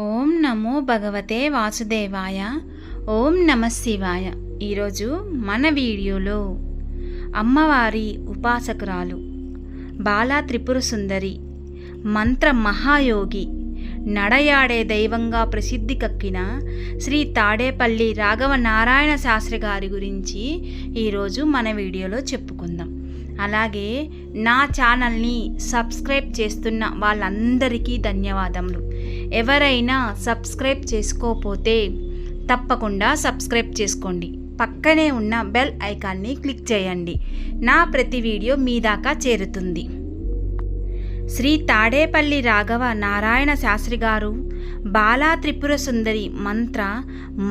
ఓం నమో భగవతే వాసుదేవాయ. ఓం నమ శివాయ. ఈరోజు మన వీడియోలో అమ్మవారి ఉపాసకురాలు బాలా త్రిపుర సుందరి, మంత్ర మహాయోగి, నడయాడే దైవంగా ప్రసిద్ధి కక్కిన శ్రీ తాడేపల్లి రాఘవ నారాయణ శాస్త్రి గారి గురించి ఈరోజు మన వీడియోలో చెప్పుకుందాం. అలాగే నా ఛానల్ని సబ్స్క్రైబ్ చేస్తున్న వాళ్ళందరికీ ధన్యవాదములు. ఎవరైనా సబ్స్క్రైబ్ చేసుకోకపోతే తప్పకుండా సబ్స్క్రైబ్ చేసుకోండి. పక్కనే ఉన్న బెల్ ఐకాన్ని క్లిక్ చేయండి. నా ప్రతి వీడియో మీ దాకా చేరుతుంది. శ్రీ తాడేపల్లి రాఘవ నారాయణ శాస్త్రి గారు బాలా త్రిపుర సుందరి మంత్ర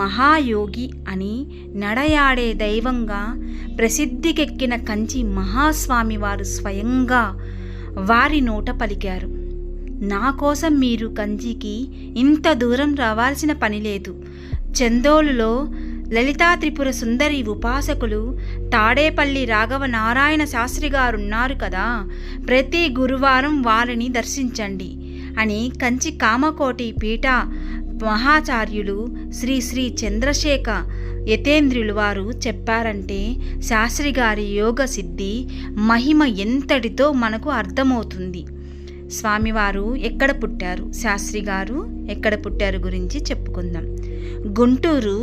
మహాయోగి అని, నడయాడే దైవంగా ప్రసిద్ధికెక్కిన కంచి మహాస్వామి వారు స్వయంగా వారి నోట పలికారు. నా కోసం మీరు కంచికి ఇంత దూరం రావాల్సిన పని లేదు. చందోలులో లలితా త్రిపుర సుందరి ఉపాసకులు తాడేపల్లి రాఘవ నారాయణ శాస్త్రి గారున్నారు కదా, ప్రతి గురువారం వారిని దర్శించండి అని కంచి కామకోటి పీఠ మహాచార్యులు శ్రీ శ్రీ చంద్రశేఖ యతేంద్రులు వారు చెప్పారంటే శాస్త్రి గారి యోగ సిద్ధి మహిమ ఎంతటితో మనకు అర్థమవుతుంది. స్వామివారు ఎక్కడ పుట్టారు, శాస్త్రి గారు ఎక్కడ పుట్టారు గురించి చెప్పుకుందాం. గుంటూరు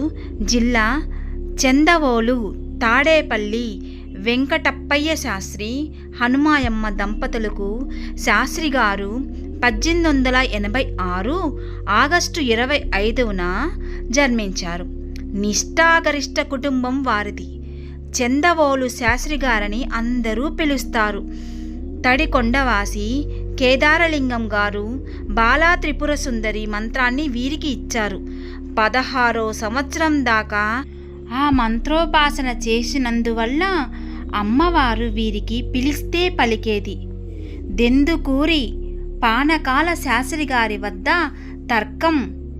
జిల్లా చందవోలు తాడేపల్లి వెంకటప్పయ్య శాస్త్రి, హనుమాయమ్మ దంపతులకు శాస్త్రి గారు 1886 ఆగస్టు 25న జన్మించారు. నిష్ఠాగరిష్ట కుటుంబం వారిది. చందవోలు శాస్త్రి గారని అందరూ పిలుస్తారు. తడికొండవాసి కేదారలింగం గారు బాలా త్రిపుర సుందరి మంత్రాన్ని వీరికి ఇచ్చారు. 16వ సంవత్సరం దాకా ఆ మంత్రోపాసన చేసినందువల్ల అమ్మవారు వీరికి పిలిస్తే పలికేది. దెందుకూరి పానకాల శాస్త్రి గారి వద్ద తర్కం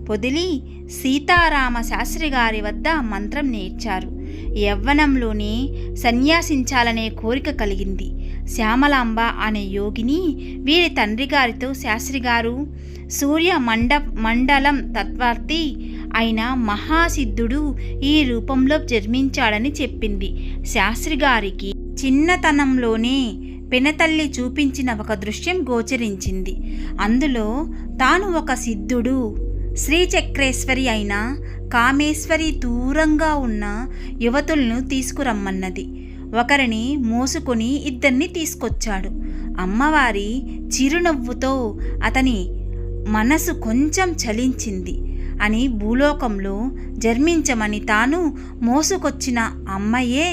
పొదిలి సీతారామ శాస్త్రి గారి వద్ద మంత్రం నేర్చారు. యవ్వనంలోనే సన్యాసించాలనే కోరిక కలిగింది. శ్యామలాంబ అనే యోగిని వీరి తండ్రి గారితో శాస్త్రి గారు సూర్య మండలం తత్వార్థి అయిన మహాసిద్ధుడు ఈ రూపంలో జన్మించాడని చెప్పింది. శాస్త్రి గారికి చిన్నతనంలోనే పెనతల్లి చూపించిన ఒక దృశ్యం గోచరించింది. అందులో తాను ఒక సిద్ధుడు, శ్రీచక్రేశ్వరి అయిన కామేశ్వరి దూరంగా ఉన్న యువతులను తీసుకురమ్మన్నది. ఒకరిని మోసుకొని ఇద్దరిని తీసుకొచ్చాడు. అమ్మవారి చిరునవ్వుతో అతని మనసు కొంచెం చలించింది అని భూలోకంలో జన్మించమని తాను మోసుకొచ్చిన అమ్మయే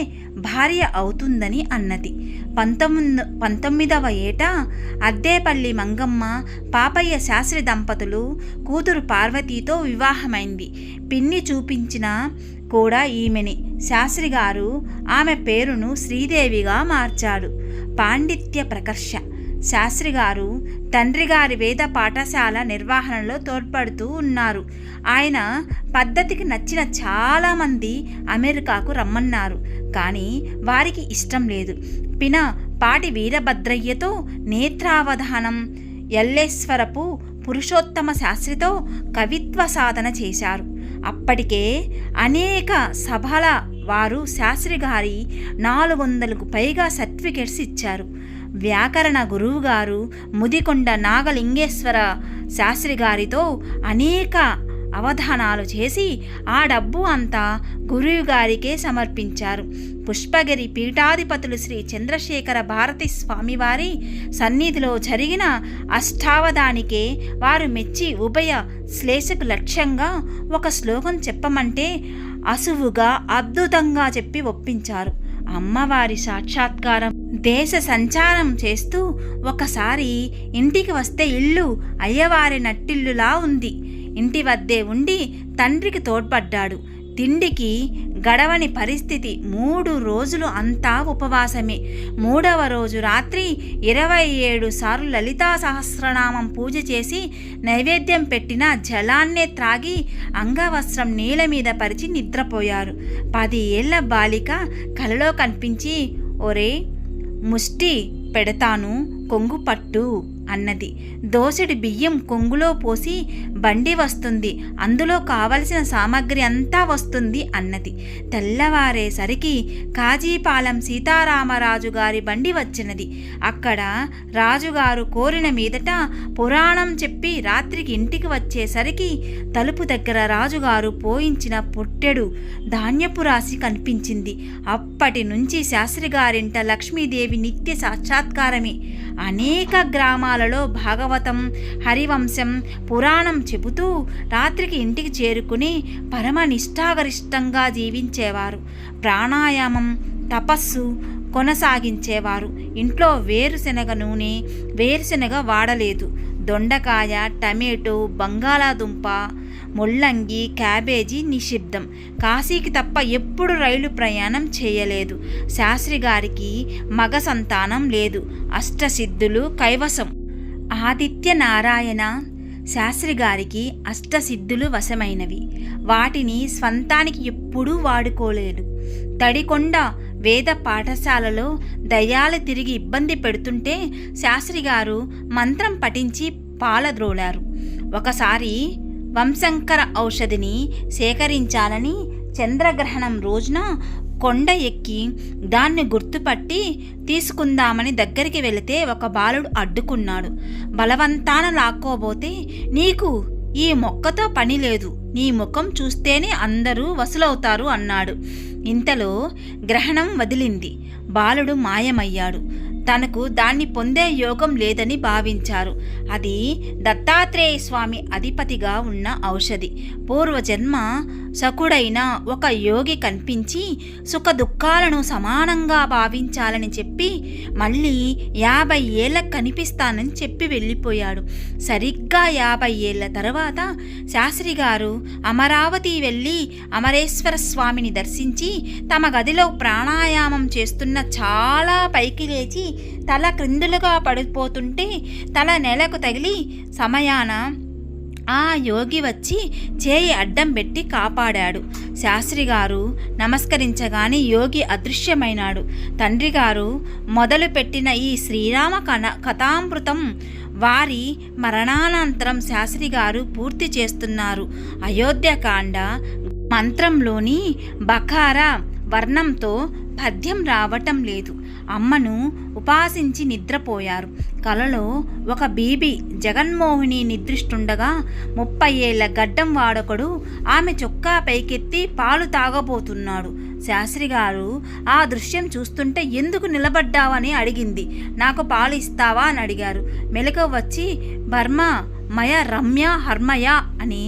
భార్య అవుతుందని అన్నది. 19వ ఏట అద్దేపల్లి మంగమ్మ పాపయ్య శాస్త్రి దంపతులు కూతురు పార్వతీతో వివాహమైంది. పిన్ని చూపించిన కూడా ఈమెని. శాస్త్రి గారు ఆమె పేరును శ్రీదేవిగా మార్చాడు. పాండిత్య ప్రకర్ష. శాస్త్రి గారు తండ్రి గారి వేద పాఠశాల నిర్వహణలో తోడ్పడుతూ ఉన్నారు. ఆయన పద్ధతికి నచ్చిన చాలామంది అమెరికాకు రమ్మన్నారు. కానీ వారికి ఇష్టం లేదు. పిన పాటి వీరభద్రయ్యతో నేత్రావధానం, ఎల్లేశ్వరపు పురుషోత్తమ శాస్త్రితో కవిత్వ సాధన చేశారు. అప్పటికే అనేక సభల వారు శాస్త్రి గారి 400కు పైగా సర్టిఫికెట్స్ ఇచ్చారు. వ్యాకరణ గురువుగారు ముదికొండ నాగలింగేశ్వర శాస్త్రి గారితో అనేక అవధానాలు చేసి ఆ డబ్బు అంతా గురువు గారికే సమర్పించారు. పుష్పగిరి పీఠాధిపతులు శ్రీ చంద్రశేఖర భారతి స్వామివారి సన్నిధిలో జరిగిన అష్టావధానికే వారు మెచ్చి ఉభయ శ్లేషకు లక్ష్యంగా ఒక శ్లోకం చెప్పమంటే అసువుగా అద్భుతంగా చెప్పి ఒప్పించారు. అమ్మవారి సాక్షాత్కారం. దేశ సంచారం చేస్తూ ఒకసారి ఇంటికి వస్తే ఇల్లు అయ్యవారి నట్టిల్లులా ఉంది. ఇంటి వద్దే ఉండి తండ్రికి తోడ్పడ్డాడు. తిండికి గడవని పరిస్థితి. 3 రోజులు అంతా ఉపవాసమే. 3వ రోజు రాత్రి 27 సార్లు లలితా సహస్రనామం పూజ చేసి నైవేద్యం పెట్టిన జలాన్నే త్రాగి అంగవస్త్రం నేల మీద పరిచి నిద్రపోయారు. 10 ఏళ్ల బాలిక కలలో కనిపించి, ఒరే ముష్టి పెడతాను కొంగు పట్టు అన్నది. దోసెడు బియ్యం కొంగులో పోసి బండి వస్తుంది, అందులో కావలసిన సామగ్రి అంతా వస్తుంది అన్నది. తెల్లవారేసరికి కాజీపాలెం సీతారామరాజు గారి బండి వచ్చినది. అక్కడ రాజుగారు కోరిన మీదట పురాణం చెప్పి రాత్రికి ఇంటికి వచ్చేసరికి తలుపు దగ్గర రాజుగారు పోయించిన పుట్టెడు ధాన్యపు రాశి కనిపించింది. అప్పటి నుంచి శాస్త్రిగారింట లక్ష్మీదేవి నిత్య సాక్షాత్కారమే. అనేక గ్రామాలలో భాగవతం, హరివంశం, పురాణం చెబుతూ రాత్రికి ఇంటికి చేరుకుని పరమ నిష్ఠాగరిష్టంగా జీవించేవారు. ప్రాణాయామం, తపస్సు కొనసాగించేవారు. ఇంట్లో వేరుశెనగ నూనె, వేరుశెనగ వాడలేదు. దొండకాయ, టమాటో, బంగాళాదుంప, ముల్లంగి, క్యాబేజీ నిషిద్ధం. కాశీకి తప్ప ఎప్పుడు రైలు ప్రయాణం చేయలేదు. శాస్త్రి గారికి మగ సంతానం లేదు. అష్టసిద్ధులు కైవసం. ఆదిత్య నారాయణ శాస్త్రి గారికి అష్టసిద్ధులు వశమైనవి. వాటిని స్వంతానికి ఎప్పుడూ వాడుకోలేదు. తడికొండ వేద పాఠశాలలో దయ్యాలు తిరిగి ఇబ్బంది పెడుతుంటే శాస్త్రిగారు మంత్రం పఠించి పాలద్రోలారు. ఒకసారి వంశంకర ఔషధిని సేకరించాలని చంద్రగ్రహణం రోజున కొండ ఎక్కి దాన్ని గుర్తుపట్టి తీసుకుందామని దగ్గరికి వెళితే ఒక బాలుడు అడ్డుకున్నాడు. బలవంతాన లాక్కోబోతే, నీకు ఈ మొక్కతో పని లేదు, నీ ముఖం చూస్తేనే అందరూ వసూలవుతారు అన్నాడు. ఇంతలో గ్రహణం వదిలింది. బాలుడు మాయమయ్యాడు. తనకు దాన్ని పొందే యోగం లేదని భావించారు. అది దత్తాత్రేయ స్వామి అధిపతిగా ఉన్న ఔషధి. పూర్వజన్మ సకుడైన ఒక యోగి కనిపించి సుఖ దుఃఖాలను సమానంగా భావించాలని చెప్పి మళ్ళీ 50 ఏళ్ళకు కనిపిస్తానని చెప్పి వెళ్ళిపోయాడు. సరిగ్గా 50 ఏళ్ళ తర్వాత శాస్త్రిగారు అమరావతి వెళ్ళి అమరేశ్వర స్వామిని దర్శించి తమ గదిలో ప్రాణాయామం చేస్తున్న చాలా పైకి లేచి తల క్రిందులుగా పడిపోతుంటే తల నేలకు తగిలి సమయాన ఆ యోగి వచ్చి చేయి అడ్డం పెట్టి కాపాడాడు. శాస్త్రిగారు నమస్కరించగానే యోగి అదృశ్యమైనాడు. తండ్రిగారు మొదలుపెట్టిన ఈ శ్రీరామ కథామృతం వారి మరణానంతరం శాస్త్రిగారు పూర్తి చేస్తున్నారు. అయోధ్యకాండ మంత్రంలోని బకారా వర్ణంతో పద్యం రావటం లేదు. అమ్మను ఉపాసించి నిద్రపోయారు. కలలో ఒక బీబీ జగన్మోహిని నిద్రిస్తుండగా 30 ఏళ్ల గడ్డం వాడొకడు ఆమె చొక్కా పైకెత్తి పాలు తాగబోతున్నాడు. శాస్త్రిగారు ఆ దృశ్యం చూస్తుంటే ఎందుకు నిలబడ్డావని అడిగింది. నాకు పాలు ఇస్తావా అని అడిగారు. మెలకువ వచ్చి బర్మా మయ రమ్య హర్మయ అని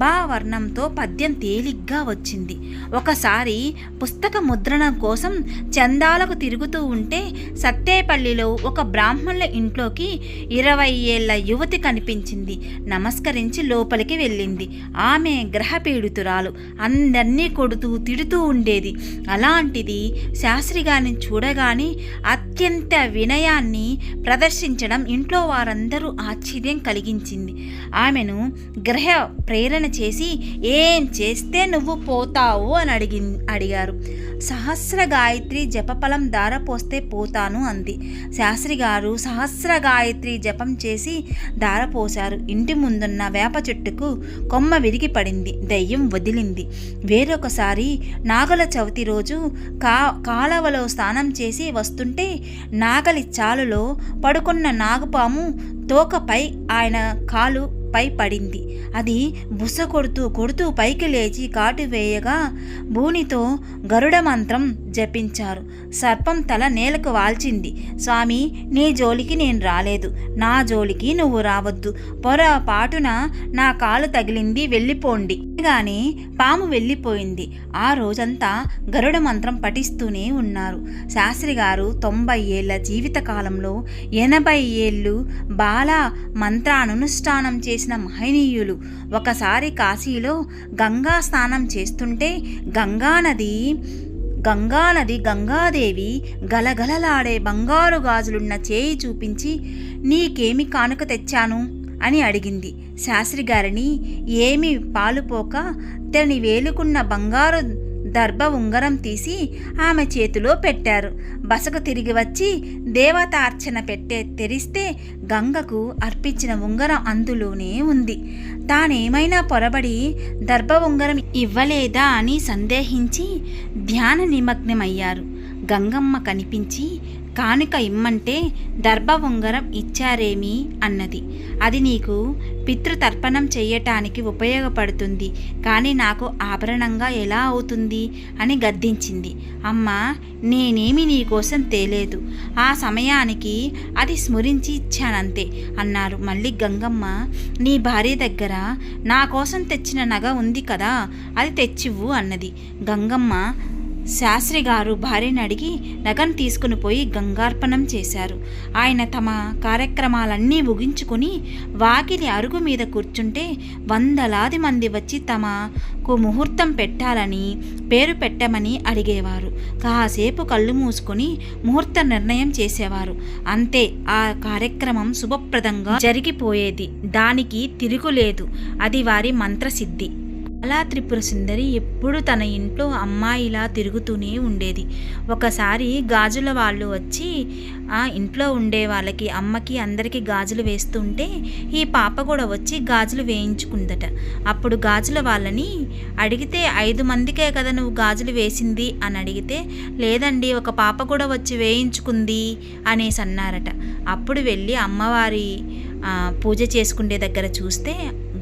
భావర్ణంతో పద్యం తేలిగ్గా వచ్చింది. ఒకసారి పుస్తక ముద్రణం కోసం చందాలకు తిరుగుతూ ఉంటే సత్తేపల్లిలో ఒక బ్రాహ్మణుల ఇంట్లోకి 20 ఏళ్ల యువతి కనిపించింది. నమస్కరించి లోపలికి వెళ్ళింది. ఆమె గ్రహపీడితురాలు. అందర్నీ కొడుతూ తిడుతూ ఉండేది. అలాంటిది శాస్త్రిగారిని చూడగానే అత్యంత వినయాన్ని ప్రదర్శించడం ఇంట్లో వారందరూ ఆశ్చర్యం కలిగించింది. ఆమెను గ్రహ ప్రేరణ చేసి ఏం చేస్తే నువ్వు పోతావు అని అడిగారు. సహస్ర గాయత్రి జపఫలం దారపోస్తే పోతాను అంది. శాస్త్రిగారు సహస్ర గాయత్రి జపం చేసి దారపోశారు. ఇంటి ముందున్న వేప చెట్టుకు కొమ్మ విరిగి పడింది. దయ్యం వదిలింది. వేరొకసారి నాగల చవితి రోజు కాలవలో స్నానం చేసి వస్తుంటే నాగలి చాలులో పడుకున్న నాగపాము తోకపై ఆయన కాలు పై పడింది. అది బుస కొడుతూ పైకి లేచి కాటు వేయగా భూనితో గరుడ మంత్రం జపించారు. సర్పం తల నేలకు వాల్చింది. స్వామి, నీ జోలికి నేను రాలేదు, నా జోలికి నువ్వు రావద్దు, పొరపాటున నా కాలు తగిలింది, వెళ్ళిపోండి గాని పాము వెళ్ళిపోయింది. ఆ రోజంతా గరుడ మంత్రం పఠిస్తూనే ఉన్నారు. శాస్త్రిగారు 90 ఏళ్ల జీవితకాలంలో 80 ఏళ్ళు బాలా మంత్రానుష్ఠానం చేసిన మహనీయులు. ఒకసారి కాశీలో గంగా స్నానం చేస్తుంటే గంగానది గంగాదేవి గలగలలాడే బంగారు గాజులున్న చేయి చూపించి నీకేమి కానుక తెచ్చాను అని అడిగింది. శాస్త్రిగారిని ఏమీ పాలుపోక తని వేలుకున్న బంగారు దర్భ ఉంగరం తీసి ఆమె చేతిలో పెట్టారు. బసకు తిరిగి వచ్చి దేవతార్చన తెరిస్తే గంగకు అర్పించిన ఉంగరం అందులోనే ఉంది. తానేమైనా పొరబడి దర్భ ఉంగరం ఇవ్వలేదా అని సందేహించి ధ్యాన నిమగ్నమయ్యారు. గంగమ్మ కనిపించి కానుక ఇమ్మంటే దర్భ ఉంగరం ఇచ్చారేమి అన్నది. అది నీకు పితృతర్పణం చెయ్యటానికి ఉపయోగపడుతుంది, కానీ నాకు ఆభరణంగా ఎలా అవుతుంది అని గద్దించింది. అమ్మా, నేనేమి నీకోసం తేలేదు, ఆ సమయానికి అది స్మరించి ఇచ్చానంతే అన్నారు. మళ్ళీ గంగమ్మ, నీ భార్య దగ్గర నా కోసం తెచ్చిన నగ ఉంది కదా, అది తెచ్చివ్వు అన్నది. గంగమ్మ శాస్త్రి గారు భార్యని అడిగి నగను తీసుకుని పోయి గంగార్పణం చేశారు. ఆయన తమ కార్యక్రమాలన్నీ ముగించుకొని వాకిలి అరుగు మీద కూర్చుంటే వందలాది మంది వచ్చి తమకు ముహూర్తం పెట్టాలని, పేరు పెట్టమని అడిగేవారు. కాసేపు కళ్ళు మూసుకొని ముహూర్త నిర్ణయం చేసేవారు. అంతే, ఆ కార్యక్రమం శుభప్రదంగా జరిగిపోయేది. దానికి తిరుగులేదు. అది వారి మంత్రసిద్ధి. బాలా త్రిపుర సుందరి ఎప్పుడు తన ఇంట్లో అమ్మాయిలా తిరుగుతూనే ఉండేది. ఒకసారి గాజుల వాళ్ళు వచ్చి ఆ ఇంట్లో ఉండే వాళ్ళకి, అమ్మకి, అందరికీ గాజులు వేస్తుంటే ఈ పాప కూడా వచ్చి గాజులు వేయించుకుందట. అప్పుడు గాజుల వాళ్ళని అడిగితే 5 మందికే కదా నువ్వు గాజులు వేసింది అని అడిగితే, లేదండి ఒక పాప కూడా వచ్చి వేయించుకుంది అనేసి అన్నారట. అప్పుడు వెళ్ళి అమ్మవారి పూజ చేసుకునే దగ్గర చూస్తే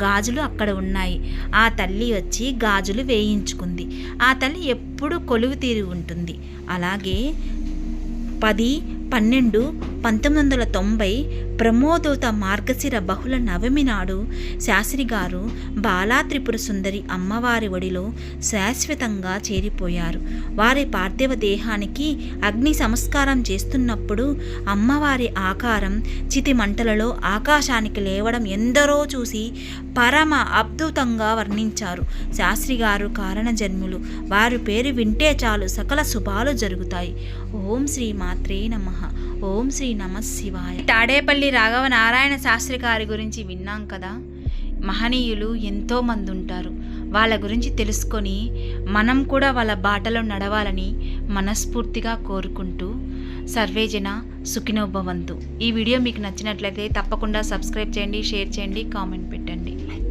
గాజులు అక్కడ ఉన్నాయి. ఆ తల్లి వచ్చి గాజులు వేయించుకుంది. ఆ తల్లి ఎప్పుడు కొలువు తీరి ఉంటుంది. అలాగే 10/12/1990 బ్రహ్మోదూత మార్గశిర బహుళ నవమి నాడు శాస్త్రిగారు బాలా త్రిపుర సుందరి అమ్మవారి ఒడిలో శాశ్వతంగా చేరిపోయారు. వారి పార్థివ దేహానికి అగ్ని సంస్కారం చేస్తున్నప్పుడు అమ్మవారి ఆకారం చితిమంటలలో ఆకాశానికి లేవడం ఎందరో చూసి పరమ అద్భుతంగా వర్ణించారు. శాస్త్రిగారు కారణ జన్ములు. వారి పేరు వింటే చాలు సకల శుభాలు జరుగుతాయి. ఓం శ్రీ మాత్రే నమః. ఓం శ్రీ నమ శివాయ. తాడేపల్లి రాఘవ నారాయణ శాస్త్రి గారి గురించి విన్నాం కదా. మహనీయులు ఎంతోమంది ఉంటారు. వాళ్ళ గురించి తెలుసుకొని మనం కూడా వాళ్ళ బాటలో నడవాలని మనస్ఫూర్తిగా కోరుకుంటూ సర్వేజన సుఖినో భవంతు. ఈ వీడియో మీకు నచ్చినట్లయితే తప్పకుండా సబ్స్క్రైబ్ చేయండి, షేర్ చేయండి, కామెంట్ పెట్టండి.